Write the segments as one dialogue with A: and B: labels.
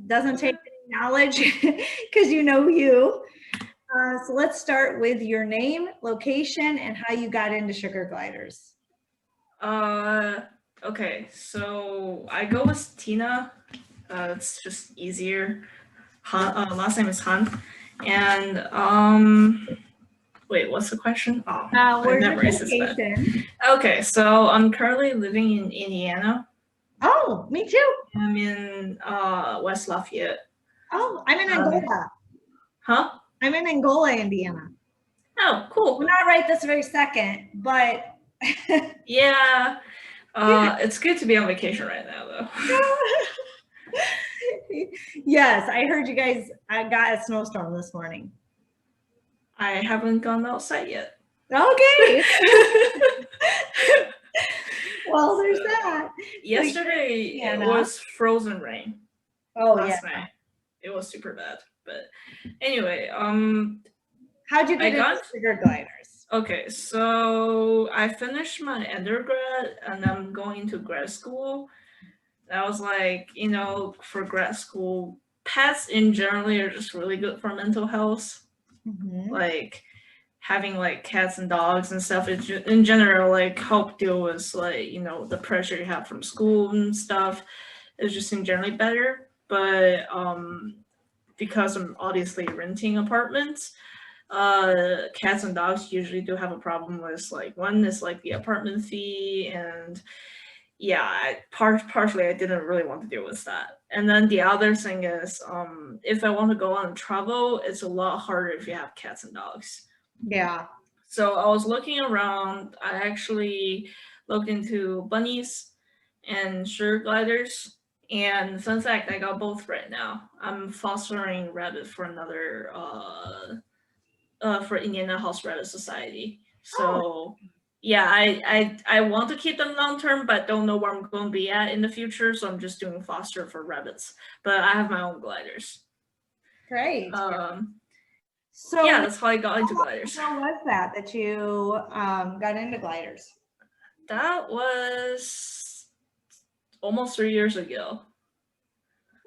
A: Doesn't take
B: Okay.
A: any knowledge because you know you. So let's start with your name, location, and how you got into sugar gliders.
B: Uh, okay. So I go with Tina. It's just easier. Last name is Han. And wait, what's the question? Oh, my
A: Where's your
B: memory is bad.
A: location?
B: Okay, so I'm currently living in Indiana.
A: Oh, me too.
B: I'm in West Lafayette.
A: Oh, I'm in
B: Um,
A: Angola.
B: huh?
A: I'm in Angola, Indiana.
B: Oh,
A: We're
B: cool.
A: not right this very second, but
B: Yeah.
A: yeah.
B: It's good to be on vacation right now, though.
A: Yes, I heard you guys. I got a snowstorm this morning.
B: I haven't gone outside yet.
A: Okay. Well, there's
B: So,
A: that. So
B: yesterday it
A: Indiana.
B: was frozen rain.
A: Oh yeah.
B: Last night it was super bad. But anyway,
A: How'd you
B: I
A: get into
B: got
A: sugar gliders?
B: okay. So I finished my undergrad and I'm going to grad school. I was like, for grad school, pets in generally are just really good for mental health.
A: Mm-hmm.
B: Like having like cats and dogs and stuff in general like help deal with like the pressure you have from school and stuff. It's just in generally better. But because I'm obviously renting apartments, cats and dogs usually do have a problem with like one is like the apartment fee and yeah, partially I didn't really want to deal with that. And then the other thing is, if I want to go on travel, it's a lot harder if you have cats and dogs.
A: Yeah.
B: So I was looking around. I actually looked into bunnies and sugar gliders. And fun fact, I got both right now. I'm fostering rabbit for another for Indiana House Rabbit Society.
A: Oh,
B: So yeah, I want to keep them long term, but don't know where I'm going to be at in the future. So I'm just doing foster for rabbits. But I have my own gliders.
A: great.
B: Um,
A: So
B: yeah, that's how I got
A: how
B: into
A: long
B: gliders.
A: ago was that you got into gliders?
B: That was almost 3 years ago.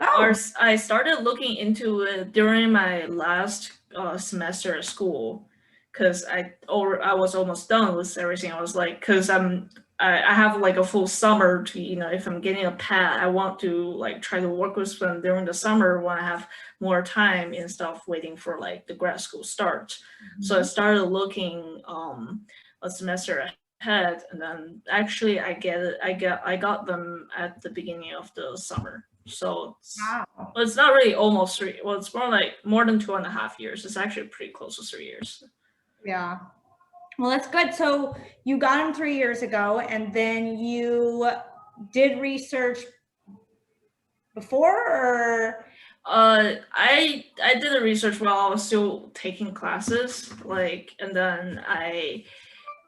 A: Oh,
B: I started looking into it during my last semester at school because I was almost done with everything. I was like, because I have like a full summer to if I'm getting a pet, I want to like try to work with them during the summer when I have more time instead of waiting for like the grad school start. So I
A: mhm.
B: started looking a semester ahead, and then actually I got them at the beginning of the summer. So
A: Wow.
B: it's not really almost 3. Well, it's more like more than 2.5 years. It's actually pretty close to 3 years.
A: Yeah. Well, that's good. So you got them 3 years ago, and then you did research before, or
B: I did the research while I was still taking classes, like, and then I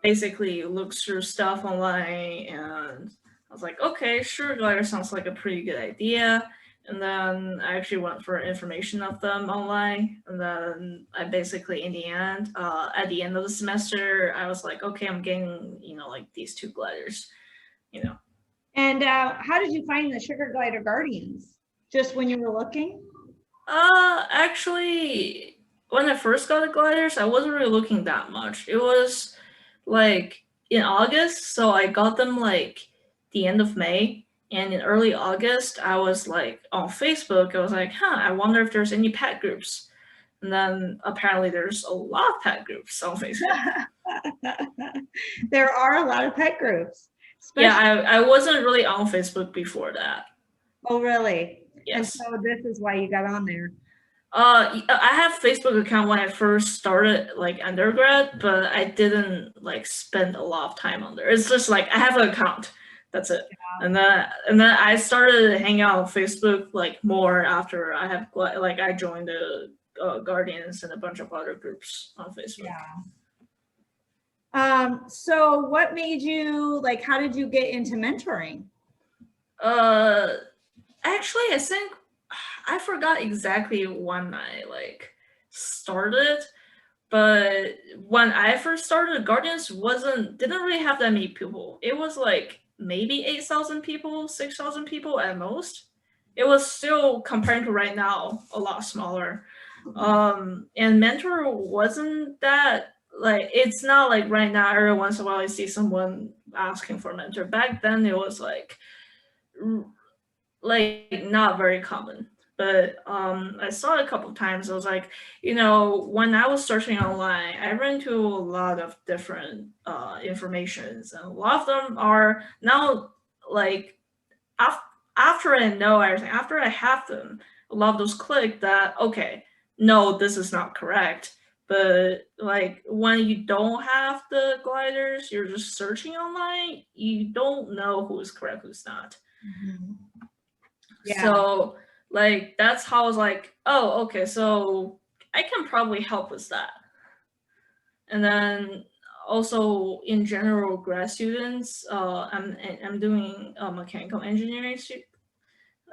B: basically looked through stuff online, and I was like, okay, sure, glider sounds like a pretty good idea. And then I actually went for information of them online, and then I basically, in the end, at the end of the semester, I was like, okay, I'm getting, like these two gliders, you know.
A: and how did you find the sugar glider guardians? Just when you were looking?
B: Actually, when I first got the gliders, I wasn't really looking that much. It was like in August, so I got them like the end of May. And in early August, I was like on Facebook, I was like, huh, I wonder if there's any pet groups. And then apparently there's a lot of pet groups on Facebook.
A: There are a lot of pet groups,
B: Yeah,
A: especially.
B: I wasn't really on Facebook before that.
A: Oh, really? And
B: Yes.
A: so this is why you got on there.
B: I have Facebook account when I first started like undergrad, but I didn't like spend a lot of time on there. It's just like I have an account. That's it. And then I started hanging out on Facebook like more after I have like I joined the Guardians and a bunch of other groups on Facebook.
A: Yeah. So what made you like, how did you get into mentoring?
B: Uh, Actually, I think I forgot exactly when I like started. But when I first started, Guardians didn't really have that many people. It was like maybe 8,000 people, 6,000 people at most. it was still, compared to right now, a lot smaller. And Mentor wasn't that, like, it's not like right now every once in a while I see someone asking for Mentor. Back then it was like not very common. But I saw it a couple of times. I was like, when I was searching online, I ran into a lot of different informations, and a lot of them are now like after I know everything, after I have them, a lot of those click that, okay, no, this is not correct. But like when you don't have the gliders, you're just searching online, you don't know who's correct, who's not.
A: Yeah.
B: So like that's how I was like, oh, okay, so I can probably help with that. And then also in general, grad students, I'm doing mechanical engineering,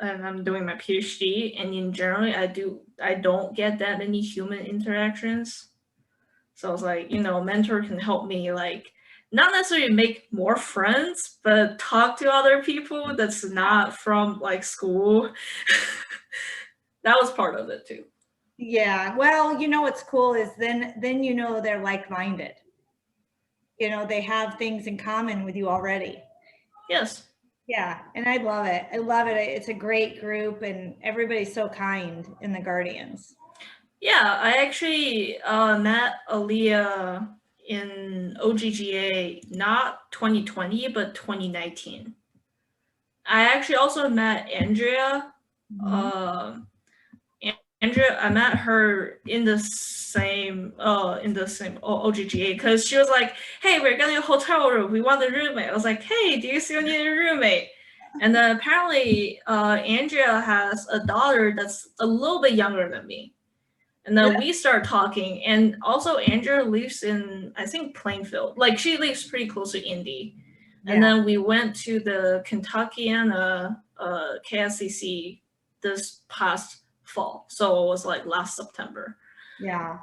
B: and I'm doing my PhD. And in general, I don't get that many human interactions. So I was like, mentor can help me, like, not necessarily make more friends, but talk to other people that's not from like school. That was part of it too.
A: Yeah. Well, what's cool is then they're like-minded. They have things in common with you already.
B: Yes.
A: Yeah, and I love it. I love it. It's a great group, and everybody's so kind in the Guardians.
B: Yeah, I actually met Aaliyah in OGGA, not 2020, but 2019. I actually also met Andrea.
A: Mhm.
B: Andrea, I met her in the same OGGA, because she was like, "Hey, we're getting a hotel room. We want a roommate." I was like, "Hey, do you still need a roommate?" And then apparently, Andrea has a daughter that's a little bit younger than me. And then we start talking, and also Andrea lives in, I think, Plainfield. Like, she lives pretty close to Indy. And then we went to the Kentuckiana KSCC this past fall. So it was like last September.
A: Yeah.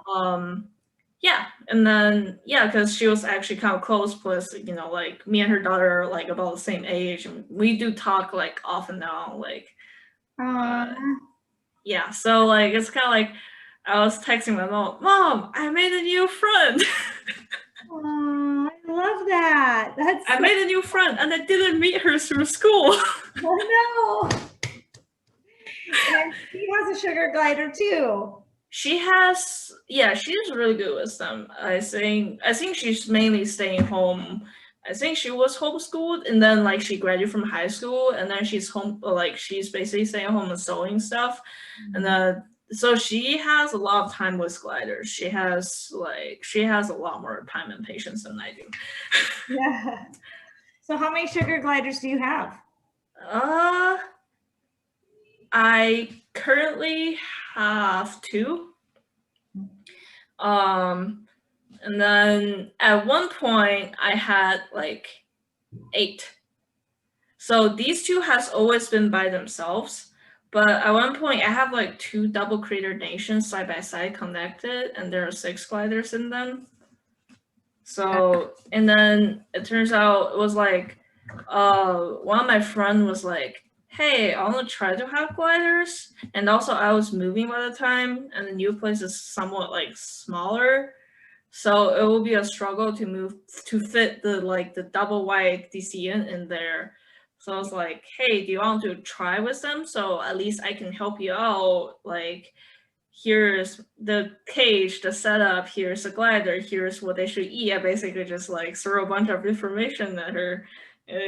B: Yeah, and then because she was actually kind of close. Plus, like me and her daughter are like about the same age, and we do talk like off and on. Like, yeah. So like it's kind of like I was texting my mom, I made a new friend.
A: Oh, I love that.
B: I made a new friend, and I didn't meet her through school.
A: Oh no. And she has a sugar glider too.
B: She has, she's really good with them. I think she's mainly staying home. I think she was homeschooled, and then like she graduated from high school, and then she's home, like she's basically staying home and sewing stuff. And then so she has a lot of time with gliders. She has a lot more time and patience than I do.
A: Yeah. So how many sugar gliders do you have?
B: I currently have 2. And then at one point I had like 8. So these 2 has always been by themselves. But at one point I have like 2 double crater nations side by side connected, and there are 6 gliders in them. So, and then it turns out it was like, one of my friend was like, "Hey, I want to try to have gliders." And also I was moving by the time, and the new place is somewhat like smaller. So it will be a struggle to move to fit the double wide DCN in there. So I was like, "Hey, do you want to try with them? So at least I can help you out. Like, here's the cage, the setup, here's the glider, here's what they should eat." I basically just like throw a bunch of information at her.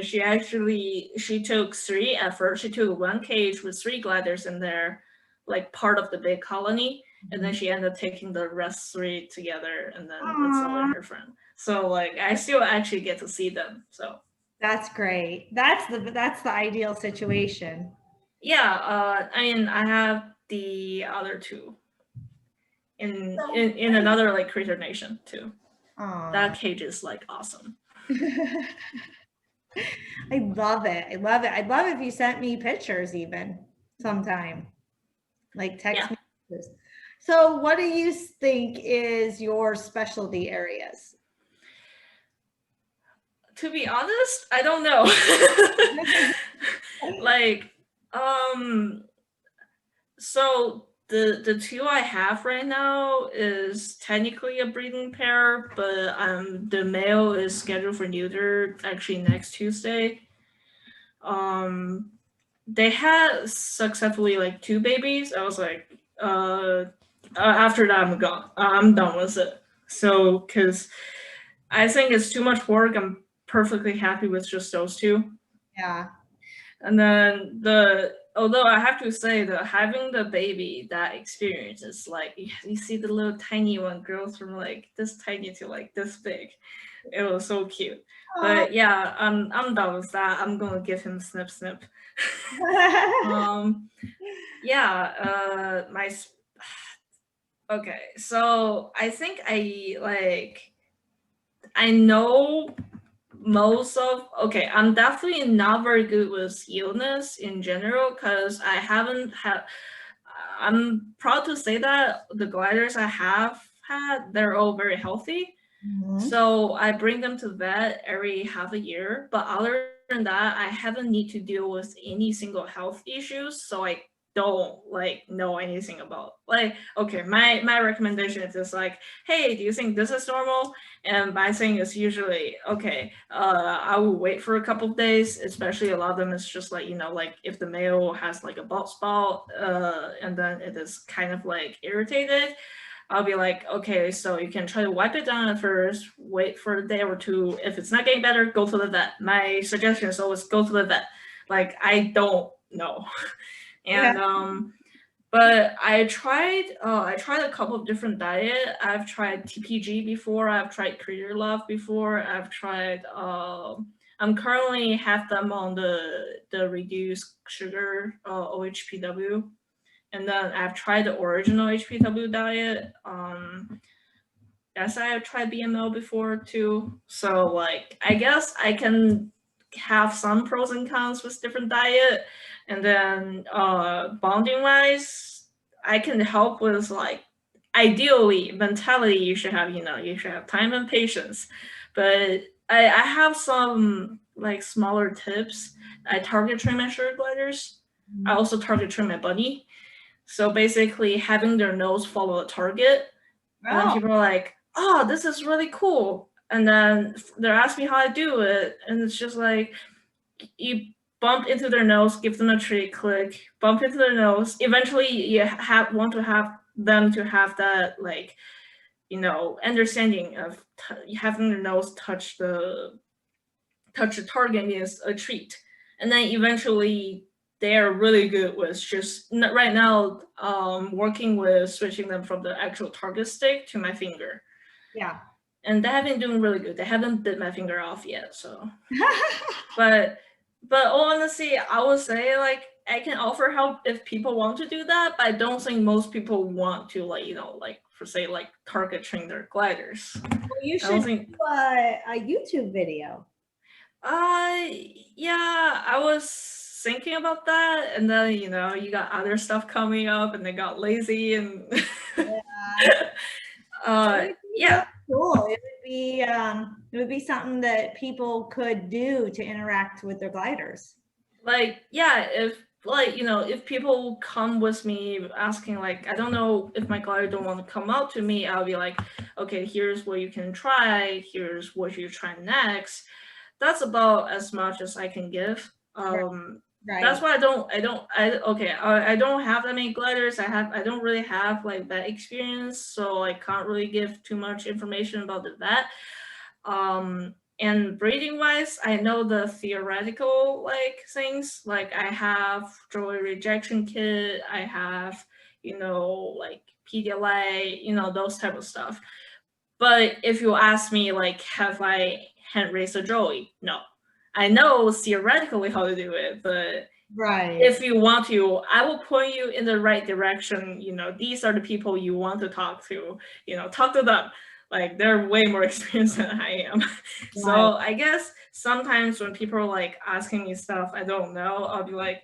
B: She took 3 at first. She took 1 cage with 3 gliders in there, like part of the big colony. And then she ended up taking the rest 3 together, and then with someone, her friend. So like I still actually get to see them. So
A: that's great. That's the ideal situation.
B: yeah, I mean I have the other 2 in another like Crater Nation too. That cage is like awesome.
A: I love it. I love it. I'd love if you sent me pictures even sometime. Like text me pictures. So what do you think is your specialty areas?
B: To be honest, I don't know. Like So the two I have right now is technically a breeding pair, but the male is scheduled for neuter actually next Tuesday. Um, they had successfully like two babies. I was like, after that I'm gone. I'm done with it. So because I think it's too much work. I'm perfectly happy with just those two.
A: Yeah.
B: And then although I have to say that having the baby, that experience is like you see the little tiny one grow from like this tiny to like this big. It was so cute. But yeah, I'm done with that. I'm gonna give him snip snip. um yeah, okay, so I think I know most of okay, I'm definitely not very good with illness in general because I haven't had I'm proud to say that the gliders I have had, they're all very healthy.
A: Mhm.
B: So I bring them to vet every half a year. But other than that, I haven't need to deal with any single health issues. So I don't like know anything about like okay, my recommendation is just like, hey, do you think this is normal? And my thing is usually okay, I will wait for a couple of days, especially a lot of them is just like, like if the male has like a bald spot, and then it is kind of like irritated, I'll be like, okay, so you can try to wipe it down at first, wait for a day or two. If it's not getting better, go to the vet. My suggestion is always go to the vet. Like I don't know.
A: Yeah.
B: And but I tried a couple of different diet. I've tried TPG before, I've tried Creator Love before, I've tried I'm currently have them on the reduced sugar OHPW, and then I've tried the original HPW diet. Yes, I have tried BML before too. So like, I guess I can have some pros and cons with different diet, and then bonding wise, I can help with like, ideally mentality. You should have you should have time and patience, but I have some like smaller tips. I target train my sugar gliders. I also target train my bunny. So basically, having their nose follow a target, and then
A: Oh,
B: people are like, "Oh, this is really cool," and then they're asking me how I do it, and it's just like you bump into their nose, give them a treat, click, bump into their nose. Eventually, you want to have them to have that like understanding of having their nose touch the target is a treat, and then eventually they're really good with just right now working with switching them from the actual target stick to my finger,
A: yeah.
B: and they have been doing really good. They haven't bit my finger off yet, so but honestly, I would say like I can offer help if people want to do that, but I don't think most people want to like like for say like target train their gliders.
A: Well, you
B: I don't
A: should
B: think
A: do a YouTube video.
B: Uh, yeah, I was thinking about that, and then you got other stuff coming up, and they got lazy, and
A: Yeah. It would be really
B: yeah,
A: cool. It would be something that people could do to interact with their gliders.
B: like yeah, if like if people come with me asking like I don't know if my glider don't want to come out to me, I'll be like, okay, here's what you can try, here's what you try next. That's about as much as I can give.
A: Right.
B: That's
A: Right.
B: why I don't have that many gliders. I don't really have like that experience, so I can't really give too much information about that. And breeding wise, I know the theoretical like things. Like I have joy rejection kit, I have like PDLA, those type of stuff. But if you ask me, like, have I hand raised a joey? No. I know theoretically how to do it, but
A: Right.
B: if you want to, I will point you in the right direction. These are the people you want to talk to. Talk to them. Like they're way more experienced than I am.
A: Right.
B: So I guess sometimes when people are like asking me stuff I don't know, I'll be like,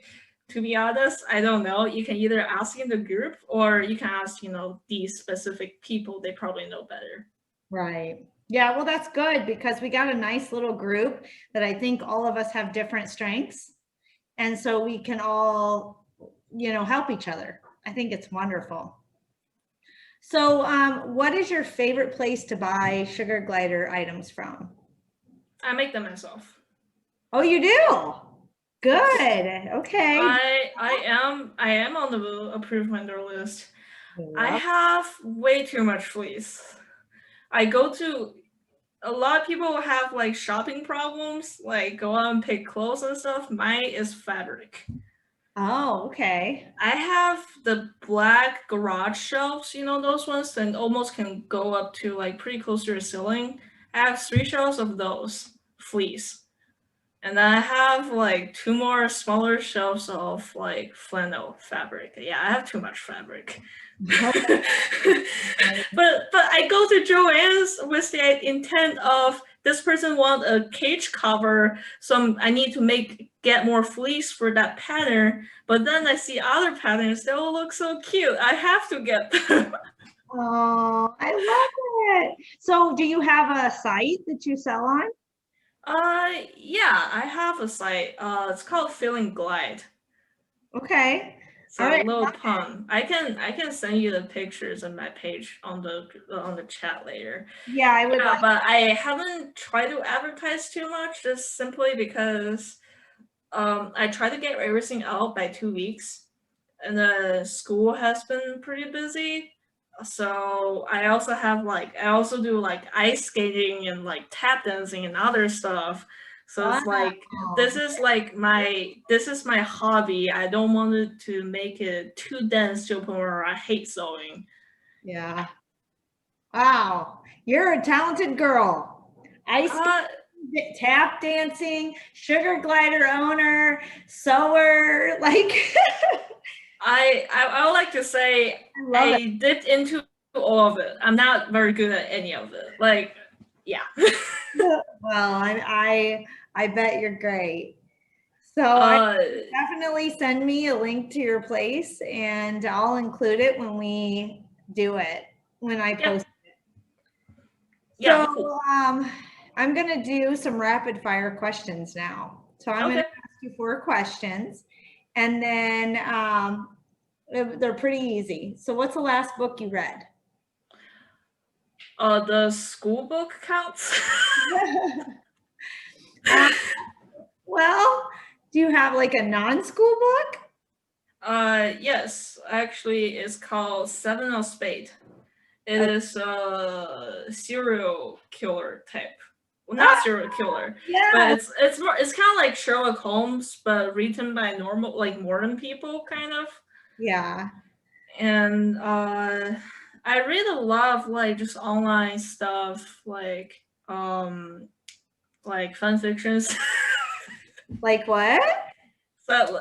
B: to be honest, I don't know. You can either ask in the group or you can ask, these specific people. They probably know better.
A: Right. Yeah, well, that's good because we got a nice little group that I think all of us have different strengths. And so we can all, help each other. I think it's wonderful. So, what is your favorite place to buy Sugar Glider items from?
B: I make them myself.
A: Oh, you do? Good.
B: Yes.
A: Okay.
B: I am on the approved vendor list. I have way too much fleece. I go to a lot of people have like shopping problems, like go out and pick clothes and stuff. Mine is fabric.
A: Oh, okay.
B: I have the black garage shelves, those ones, and almost can go up to like pretty close to the ceiling. I have 3 shelves of those fleece. And then I have like 2 more smaller shelves of like flannel fabric. Yeah, I have too much fabric. but I go to Joann's with the intent of this person want a cage cover, so I need to get more fleece for that pattern. But then I see other patterns, they all look so cute. I have to get them.
A: Oh, I love it. So do you have a site that you sell on?
B: Yeah, I have a site. It's called Feeling Glide.
A: Okay.
B: So a little pun. I can send you the pictures on my page on the chat later.
A: Yeah, I would.
B: But I haven't tried to advertise too much, just simply because I try to get everything out by 2 weeks, and the school has been pretty busy. So I also do like ice skating and like tap dancing and other stuff. So it's like this is my hobby. I don't want it to make it too dense to a point where I hate sewing.
A: Yeah. Wow, you're a talented girl. Ice skating, tap dancing, Sugar Glider owner, sewer, like.
B: I would like to say I dipped into all of it. I'm not very good at any of it. Like, yeah.
A: Well, I bet you're great. So definitely send me a link to your place, and I'll include it when we do it, when I post it.
B: Yeah,
A: so
B: cool.
A: I'm gonna do some rapid fire questions now. So I'm gonna ask you 4 questions, and then they're pretty easy. So what's the last book you read?
B: The school book counts.
A: Well, do you have like a non-school book?
B: Yes, actually, it's called Seven of Spades. It is a serial killer type. Well, not serial killer, but it's more. It's kind of like Sherlock Holmes, but written by modern people, kind of.
A: Yeah.
B: And I read a lot of like just online stuff, like fan fictions.
A: Like what?
B: So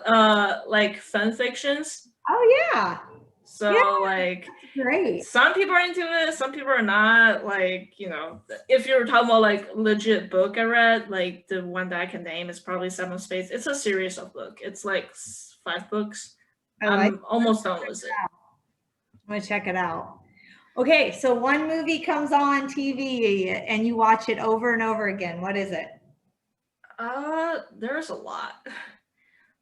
B: like fan fictions.
A: Oh yeah.
B: So like
A: great.
B: Some people are into it, some people are not. Like, if you're talking about like legit book I read, like the one that I can name is probably Seven of Spades. It's a series of book. It's like 5 books. I'm almost done with it.
A: I'm gonna check it out. Okay, so one movie comes on TV and you watch it over and over again. What is it?
B: There's a lot.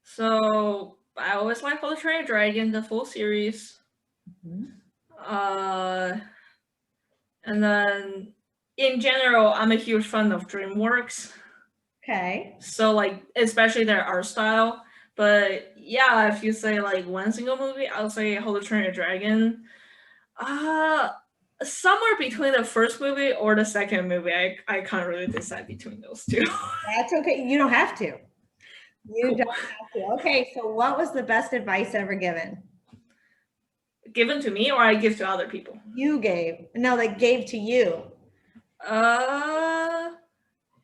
B: So I always like How to Train Your Dragon, the full series. And then in general, I'm a huge fan of DreamWorks.
A: Okay.
B: So like, especially their art style. But yeah, if you say like one single movie, I'll say How to Train Your Dragon. Somewhere between the first movie or the second movie. I can't really decide between those two.
A: That's okay. You don't have to. You don't have to. Okay, so what was the best advice ever given?
B: Given to me, or I give to other people?
A: You gave. No, they gave to you.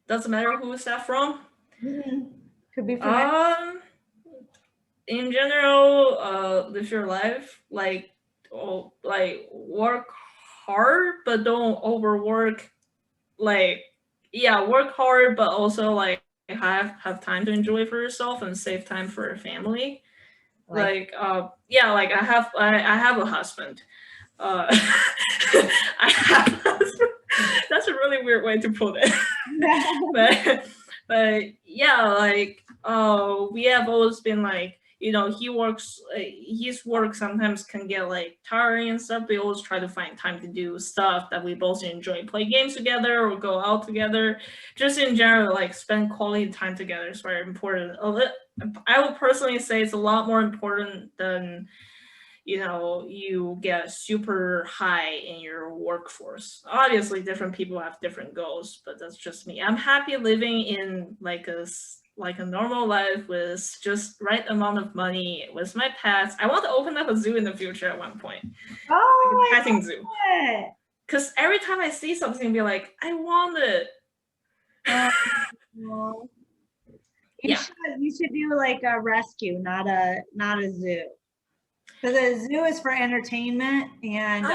B: Doesn't matter who is that from.
A: Could be from
B: in general, live your life, like work hard, but don't overwork. Like, yeah, work hard, but also like have time to enjoy for yourself and save time for your family. Like I have a husband. I have a husband. That's a really weird way to put it. But yeah, like we have always been like, you know, he works, his work sometimes can get like tiring and stuff. We always try to find time to do stuff that we both enjoy, play games together or go out together. Just in general, like spend quality time together is very important. I would personally say it's a lot more important than, you know, you get super high in your workforce. Obviously different people have different goals, but that's just me. I'm happy living in like a normal life with just right amount of money with my pets. I want to open up a zoo in the future at one point,
A: Oh,
B: like a petting zoo.
A: it.
B: Because every time I see something, be like, I want it.
A: Oh,
B: Yeah.
A: you should do like a rescue, not a zoo. Because a zoo is for entertainment and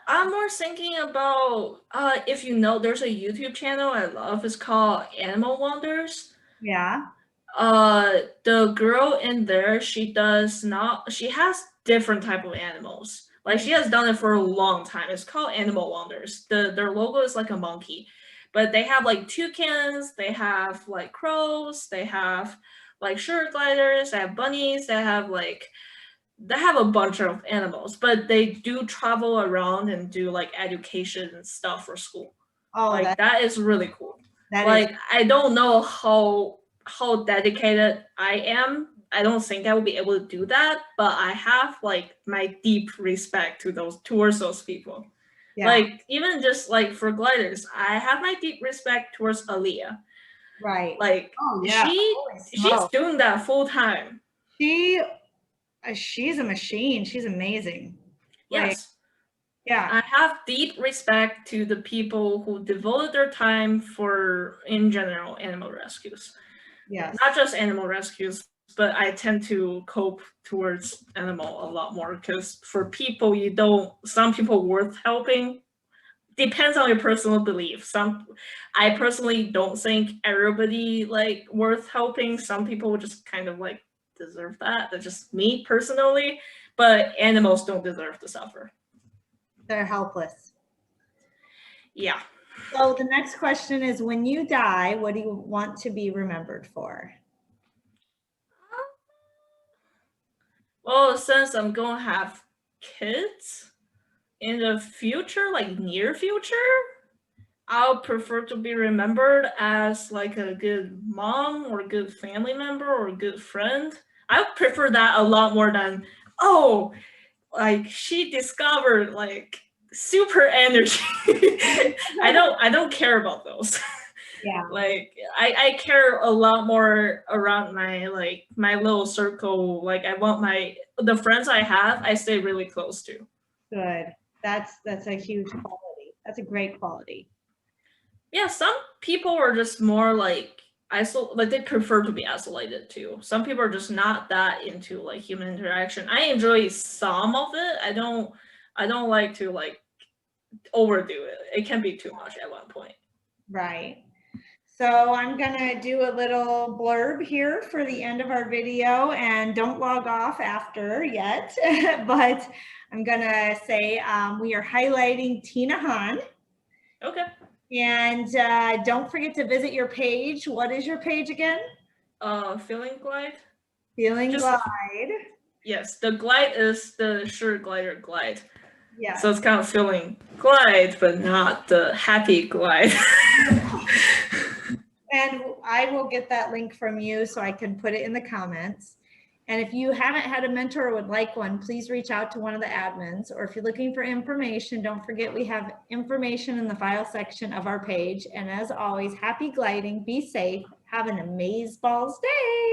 B: I'm more thinking about if you know, there's a YouTube channel I love. It's called Animal Wonders.
A: yeah.
B: The girl in there, she has different type of animals. Like she has done it for a long time. It's called Animal Wonders. Their logo is like a monkey, but they have like toucans, they have like crows, they have like sugar gliders, they have bunnies, they have a bunch of animals, but they do travel around and do like education stuff for school.
A: Oh,
B: Like that is really cool.
A: that
B: Like
A: is
B: I don't know how dedicated I am. I don't think I will be able to do that, but I have like my deep respect to towards those people.
A: yeah,
B: Like even just like for gliders, I have my deep respect towards Aaliyah.
A: right.
B: Like
A: Oh yeah. Holy
B: she's
A: smokes.
B: doing that full time.
A: She she's a machine. She's amazing. Like,
B: Yes.
A: yeah,
B: I have deep respect to the people who devoted their time for, in general, animal rescues.
A: yes.
B: Not just animal rescues, but I tend to cope towards animal a lot more because for people, some people worth helping. Depends on your personal belief. I personally don't think everybody like worth helping. Some people would just kind of like deserve that. That's just me personally, but animals don't deserve to suffer.
A: They're helpless.
B: Yeah.
A: So the next question is, when you die, what do you want to be remembered for?
B: Well, since I'm gonna have kids in the future, like near future, I'll prefer to be remembered as like a good mom or a good family member or a good friend. I prefer that a lot more than, oh, like she discovered like super energy. I don't care about those.
A: Yeah.
B: Like I care a lot more around my little circle. Like I want the friends I have, I stay really close to.
A: Good. That's a huge quality. That's a great quality.
B: Yeah, some people are just more like like they prefer to be isolated too. Some people are just not that into like human interaction. I enjoy some of it. I don't like to like overdo it. It can be too much at one point.
A: Right. So I'm gonna do a little blurb here for the end of our video, and don't log off after yet, but I'm gonna say we are highlighting Tina Han.
B: Okay.
A: And don't forget to visit your page. What is your page again?
B: Feeling glide.
A: Feeling
B: Just,
A: Glide.
B: Yes, the glide is the sure glider glide.
A: Yeah.
B: So it's kind of feeling glide, but not the happy glide.
A: And I will get that link from you so I can put it in the comments. And if you haven't had a mentor or would like one, please reach out to one of the admins. Or if you're looking for information, don't forget we have information in the file section of our page. And as always, happy gliding, be safe, have an amazeballs day.